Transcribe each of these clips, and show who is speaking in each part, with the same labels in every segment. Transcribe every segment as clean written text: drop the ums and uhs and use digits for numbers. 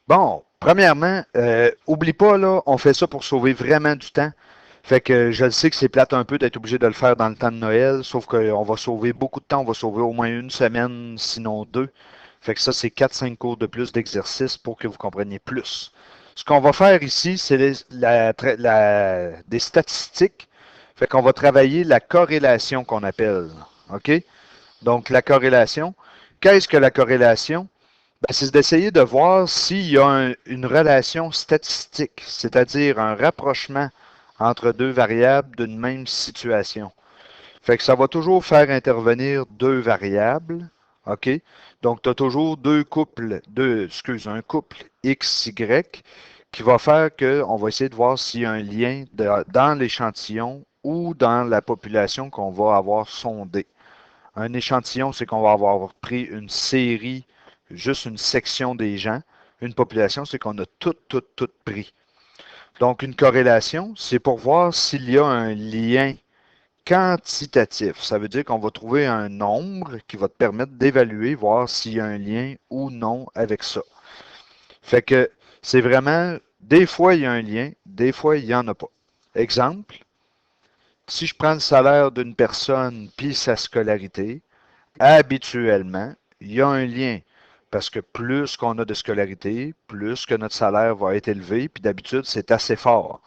Speaker 1: Bon, premièrement, oublie pas, là, on fait ça pour sauver vraiment du temps. Fait que je le sais que c'est plate un peu d'être obligé de le faire dans le temps de Noël, sauf qu'on va sauver beaucoup de temps, on va sauver au moins une semaine, sinon deux. Fait que ça, c'est quatre, cinq cours de plus d'exercice pour que vous compreniez plus. Ce qu'on va faire ici, c'est des statistiques. Fait qu'on va travailler la corrélation qu'on appelle. OK? Donc, la corrélation. Qu'est-ce que la corrélation? Ben, c'est d'essayer de voir s'il y a une relation statistique, c'est-à-dire un rapprochement entre deux variables d'une même situation. Fait que ça va toujours faire intervenir deux variables, OK? Donc, tu as toujours un couple X, Y, qui va faire qu'on va essayer de voir s'il y a un lien dans l'échantillon ou dans la population qu'on va avoir sondée. Un échantillon, c'est qu'on va avoir pris une série, juste une section des gens. Une population, c'est qu'on a tout pris. Donc, une corrélation, c'est pour voir s'il y a un lien quantitatif. Ça veut dire qu'on va trouver un nombre qui va te permettre d'évaluer, voir s'il y a un lien ou non avec ça. Fait que c'est vraiment, des fois il y a un lien, des fois il n'y en a pas. Exemple, si je prends le salaire d'une personne puis sa scolarité, habituellement, il y a un lien. Parce que plus qu'on a de scolarité, plus que notre salaire va être élevé, puis d'habitude, c'est assez fort.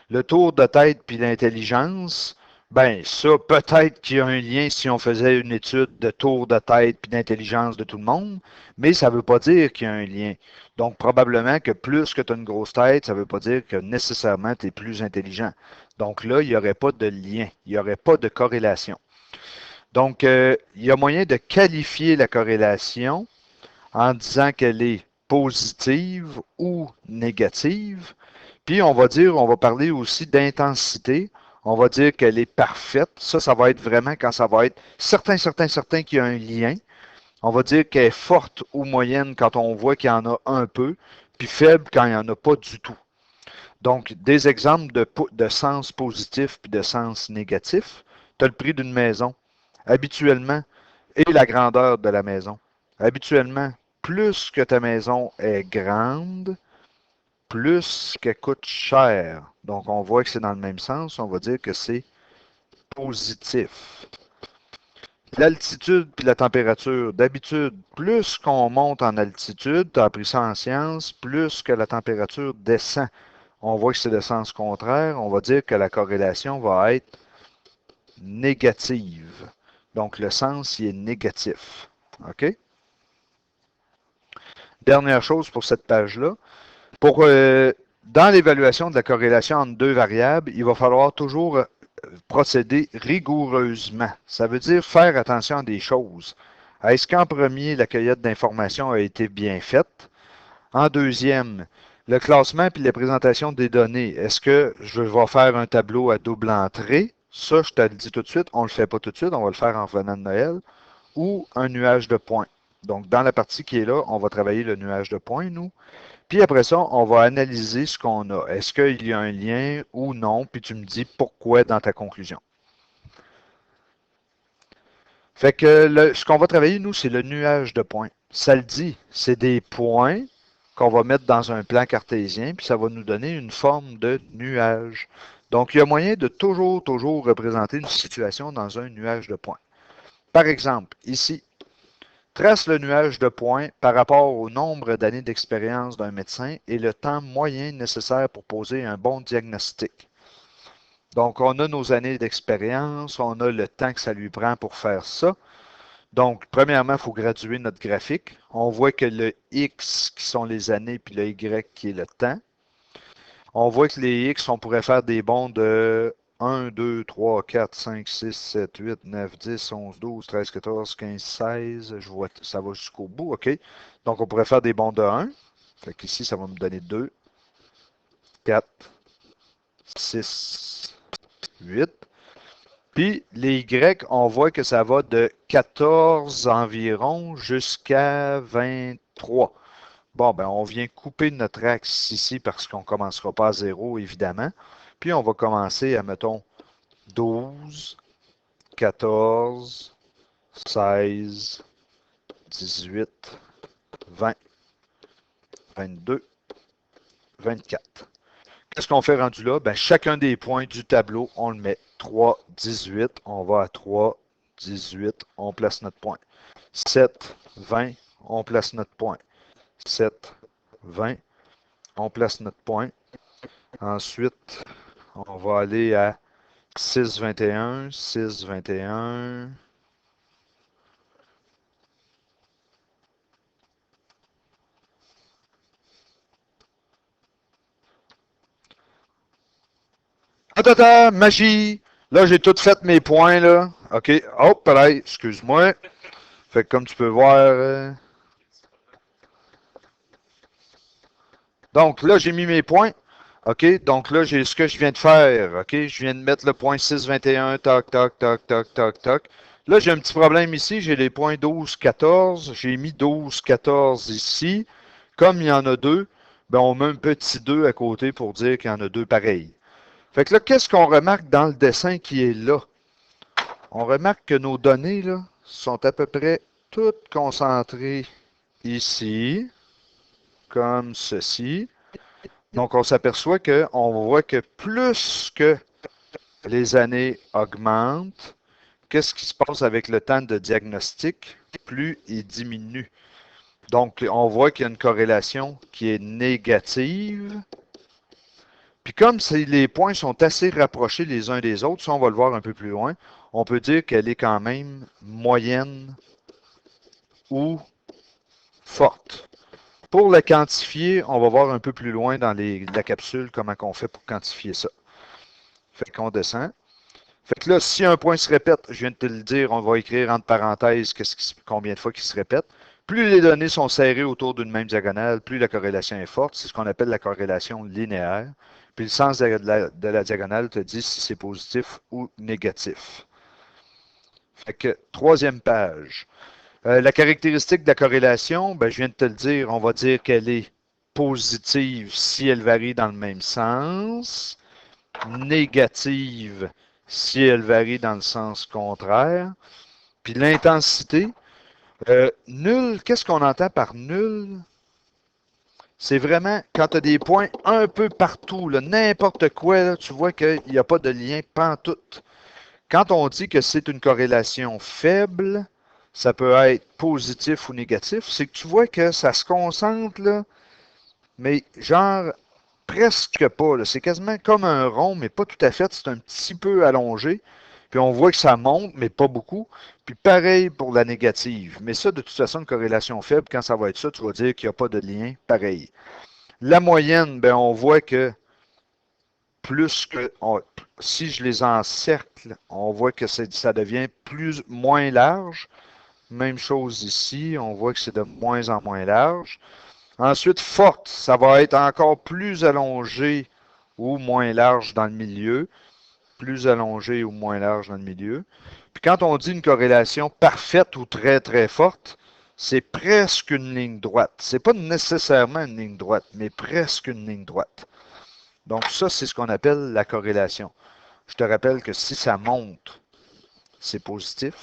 Speaker 1: Le tour de tête puis l'intelligence, ben ça, peut-être qu'il y a un lien si on faisait une étude de tour de tête puis d'intelligence de tout le monde, mais ça ne veut pas dire qu'il y a un lien. Donc, probablement que plus que tu as une grosse tête, ça ne veut pas dire que nécessairement tu es plus intelligent. Donc là, il n'y aurait pas de lien, il n'y aurait pas de corrélation. Donc, il y a moyen de qualifier la corrélation en disant qu'elle est positive ou négative. Puis, on va parler aussi d'intensité. On va dire qu'elle est parfaite. Ça va être vraiment quand ça va être certain qu'il y a un lien. On va dire qu'elle est forte ou moyenne quand on voit qu'il y en a un peu, puis faible quand il n'y en a pas du tout. Donc, des exemples de sens positif puis de sens négatif. Tu as le prix d'une maison. Habituellement, et la grandeur de la maison. Habituellement, plus que ta maison est grande, plus qu'elle coûte cher. Donc, on voit que c'est dans le même sens. On va dire que c'est positif. L'altitude puis la température. D'habitude, plus qu'on monte en altitude, tu as appris ça en sciences, plus que la température descend. On voit que c'est le sens contraire. On va dire que la corrélation va être négative. Donc, le sens, il est négatif. OK? Dernière chose pour cette page-là. Dans l'évaluation de la corrélation entre deux variables, il va falloir toujours procéder rigoureusement. Ça veut dire faire attention à des choses. Est-ce qu'en premier, la cueillette d'informations a été bien faite? En deuxième, le classement puis la présentation des données. Est-ce que je vais faire un tableau à double entrée? Ça, je te le dis tout de suite, on ne le fait pas tout de suite, on va le faire en revenant de Noël. Ou un nuage de points. Donc, dans la partie qui est là, on va travailler le nuage de points, nous. Puis après ça, on va analyser ce qu'on a. Est-ce qu'il y a un lien ou non? Puis tu me dis pourquoi dans ta conclusion. Fait que ce qu'on va travailler, nous, c'est le nuage de points. Ça le dit, c'est des points qu'on va mettre dans un plan cartésien, puis ça va nous donner une forme de nuage. Donc, il y a moyen de toujours représenter une situation dans un nuage de points. Par exemple, ici, trace le nuage de points par rapport au nombre d'années d'expérience d'un médecin et le temps moyen nécessaire pour poser un bon diagnostic. Donc, on a nos années d'expérience, on a le temps que ça lui prend pour faire ça. Donc, premièrement, il faut graduer notre graphique. On voit que le X, qui sont les années, puis le Y, qui est le temps. On voit que les X, on pourrait faire des bonds de 1, 2, 3, 4, 5, 6, 7, 8, 9, 10, 11, 12, 13, 14, 15, 16. Je vois, ça va jusqu'au bout, OK? Donc, on pourrait faire des bonds de 1. Fait qu'ici, ça va me donner 2, 4, 6, 8. Puis, les Y, on voit que ça va de 14 environ jusqu'à 23. Bon, ben, on vient couper notre axe ici parce qu'on ne commencera pas à zéro, évidemment. Puis, on va commencer à, mettons, 12, 14, 16, 18, 20. 22, 24. Qu'est-ce qu'on fait rendu là? Ben, chacun des points du tableau, on le met. 3, 18, on va à 3, 18, on place notre point. 7, 20, on place notre point. 7, 20, on place notre point. Ensuite, on va aller à 6, 21, 6, 21. Attends, magie! Là, j'ai tout fait mes points, là. OK. Oh, pareil, excuse-moi. Fait que comme tu peux voir... Donc, là, j'ai mis mes points. OK. Donc, là, j'ai ce que je viens de faire. OK. Je viens de mettre le point 6, 21, toc, toc, toc, toc, toc, toc. Là, j'ai un petit problème ici. J'ai les points 12, 14. J'ai mis 12, 14 ici. Comme il y en a deux, ben, on met un petit 2 à côté pour dire qu'il y en a deux pareils. Fait que là, qu'est-ce qu'on remarque dans le dessin qui est là? On remarque que nos données là, sont à peu près toutes concentrées ici, comme ceci. Donc, on s'aperçoit qu'on voit que plus que les années augmentent, qu'est-ce qui se passe avec le temps de diagnostic? Plus il diminue. Donc, on voit qu'il y a une corrélation qui est négative. Puis comme les points sont assez rapprochés les uns des autres, ça on va le voir un peu plus loin, on peut dire qu'elle est quand même moyenne ou forte. Pour la quantifier, on va voir un peu plus loin dans la capsule comment on fait pour quantifier ça. Fait qu'on descend. Fait que là, si un point se répète, je viens de te le dire, on va écrire entre parenthèses combien de fois il se répète. Plus les données sont serrées autour d'une même diagonale, plus la corrélation est forte. C'est ce qu'on appelle la corrélation linéaire. Puis le sens de la diagonale te dit si c'est positif ou négatif. Fait que, troisième page. La caractéristique de la corrélation, ben, je viens de te le dire, on va dire qu'elle est positive si elle varie dans le même sens, négative si elle varie dans le sens contraire. Puis l'intensité, nul, qu'est-ce qu'on entend par nul? C'est vraiment quand tu as des points un peu partout, n'importe quoi, là, tu vois qu'il n'y a pas de lien pantoute. Quand on dit que c'est une corrélation faible, ça peut être positif ou négatif, c'est que tu vois que ça se concentre, là, mais genre presque pas. C'est quasiment comme un rond, mais pas tout à fait. C'est un petit peu allongé. Puis on voit que ça monte, mais pas beaucoup. Puis pareil pour la négative. Mais ça, de toute façon, une corrélation faible, quand ça va être ça, tu vas dire qu'il n'y a pas de lien pareil. La moyenne, ben, on voit que plus que si je les encercle, on voit que ça devient moins large. Même chose ici, on voit que c'est de moins en moins large. Ensuite, forte, ça va être encore plus allongé ou moins large dans le milieu. Plus allongé ou moins large dans le milieu. Puis quand on dit une corrélation parfaite ou très très forte, c'est presque une ligne droite. C'est pas nécessairement une ligne droite, mais presque une ligne droite. Donc ça, c'est ce qu'on appelle la corrélation. Je te rappelle que si ça monte, c'est positif.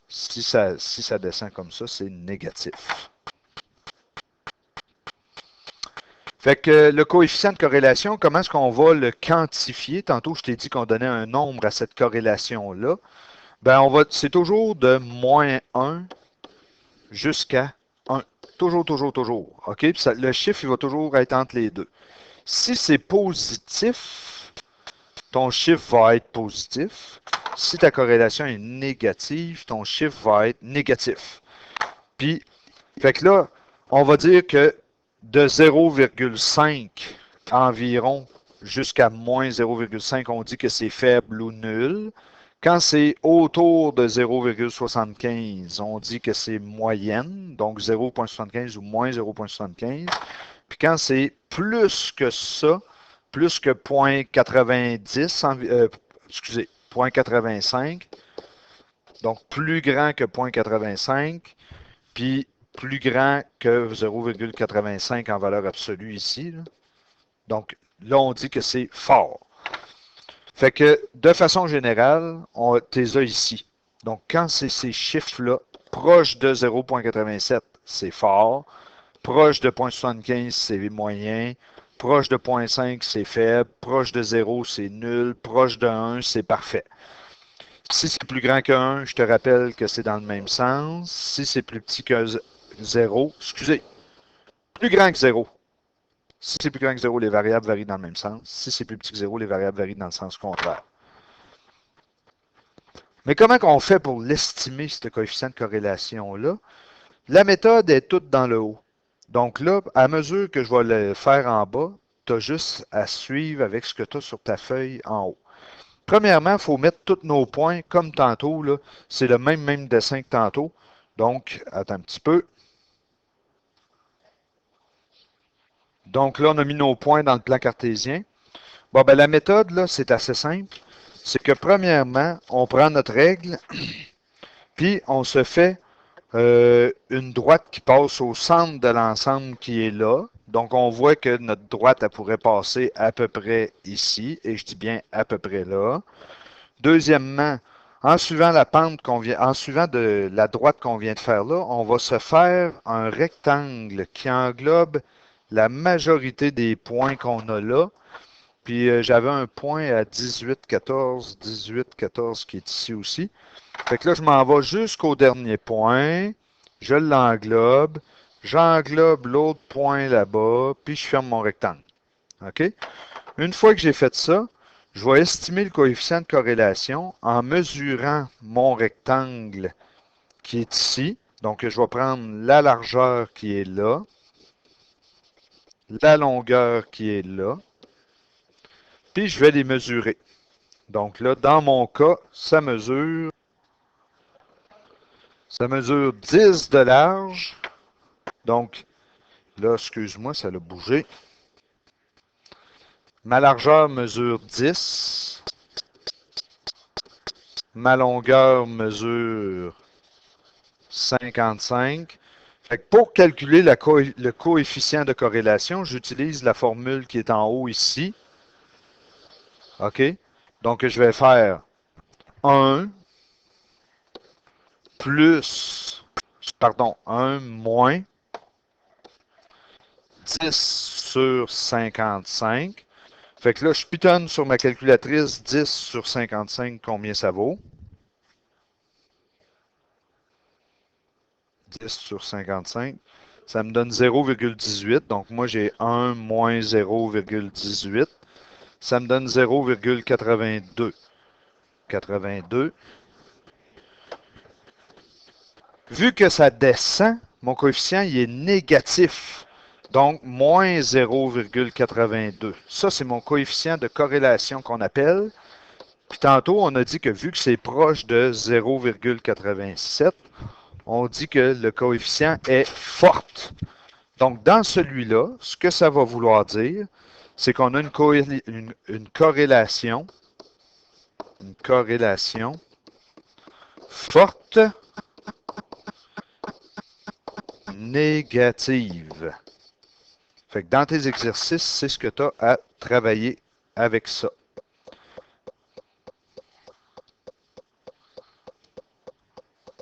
Speaker 1: Si ça descend comme ça, c'est négatif. Fait que le coefficient de corrélation, comment est-ce qu'on va le quantifier? Tantôt, je t'ai dit qu'on donnait un nombre à cette corrélation-là. Ben, c'est toujours de moins 1 jusqu'à 1. Toujours, toujours, toujours. OK? Puis le chiffre, il va toujours être entre les deux. Si c'est positif, ton chiffre va être positif. Si ta corrélation est négative, ton chiffre va être négatif. Puis, fait que là, on va dire que de 0,5 environ jusqu'à moins 0,5, on dit que c'est faible ou nul. Quand c'est autour de 0,75, on dit que c'est moyenne, donc 0,75 ou moins 0,75. Puis quand c'est plus que ça, plus que 0,90, excusez, 0,85, donc plus grand que 0,85, puis plus grand que 0,85 en valeur absolue ici. Là. Donc là, on dit que c'est fort. Fait que de façon générale, on les a ici. Donc quand c'est ces chiffres-là, proches de 0,87, c'est fort. Proche de 0,75, c'est moyen. Proche de 0,5, c'est faible. Proche de 0, c'est nul. Proche de 1, c'est parfait. Si c'est plus grand que 1, je te rappelle que c'est dans le même sens. Si c'est plus petit que 0, excusez, plus grand que 0. Si c'est plus grand que 0, les variables varient dans le même sens. Si c'est plus petit que 0, les variables varient dans le sens contraire. Mais comment on fait pour l'estimer, ce coefficient de corrélation-là? La méthode est toute dans le haut. Donc là, à mesure que je vais le faire en bas, tu as juste à suivre avec ce que tu as sur ta feuille en haut. Premièrement, il faut mettre tous nos points comme tantôt. C'est le même dessin que tantôt. Donc, attends un petit peu. Donc là, on a mis nos points dans le plan cartésien. Bon, ben la méthode, là, c'est assez simple. C'est que premièrement, on prend notre règle, puis on se fait une droite qui passe au centre de l'ensemble qui est là. Donc, on voit que notre droite, elle pourrait passer à peu près ici, et je dis bien à peu près là. Deuxièmement, en suivant la pente qu'on vient, en suivant de la droite qu'on vient de faire là, on va se faire un rectangle qui englobe la majorité des points qu'on a là. Puis j'avais un point à 18, 14 qui est ici aussi. Fait que là, je m'en vais jusqu'au dernier point. Je l'englobe. J'englobe l'autre point là-bas, puis je ferme mon rectangle. OK? Une fois que j'ai fait ça, je vais estimer le coefficient de corrélation en mesurant mon rectangle qui est ici. Donc, je vais prendre la largeur qui est là, la longueur qui est là, puis je vais les mesurer. Donc là, dans mon cas, ça mesure 10 de large. Donc, là, excuse-moi, ça a bougé. Ma largeur mesure 10. Ma longueur mesure 55. Fait que pour calculer le coefficient de corrélation, j'utilise la formule qui est en haut ici. OK? Donc, je vais faire 1 plus, pardon, 1 moins 10 sur 55. Fait que là, je pitonne sur ma calculatrice 10 sur 55, combien ça vaut? 10 sur 55. Ça me donne 0,18. Donc, moi, j'ai 1 moins 0,18. Ça me donne 0,82. 82. Vu que ça descend, mon coefficient il est négatif. Donc, moins 0,82. Ça, c'est mon coefficient de corrélation qu'on appelle. Puis tantôt, on a dit que vu que c'est proche de 0,87, on dit que le coefficient est fort. Donc, dans celui-là, ce que ça va vouloir dire, c'est qu'on a une corrélation forte négative. Fait que dans tes exercices, c'est ce que tu as à travailler avec ça.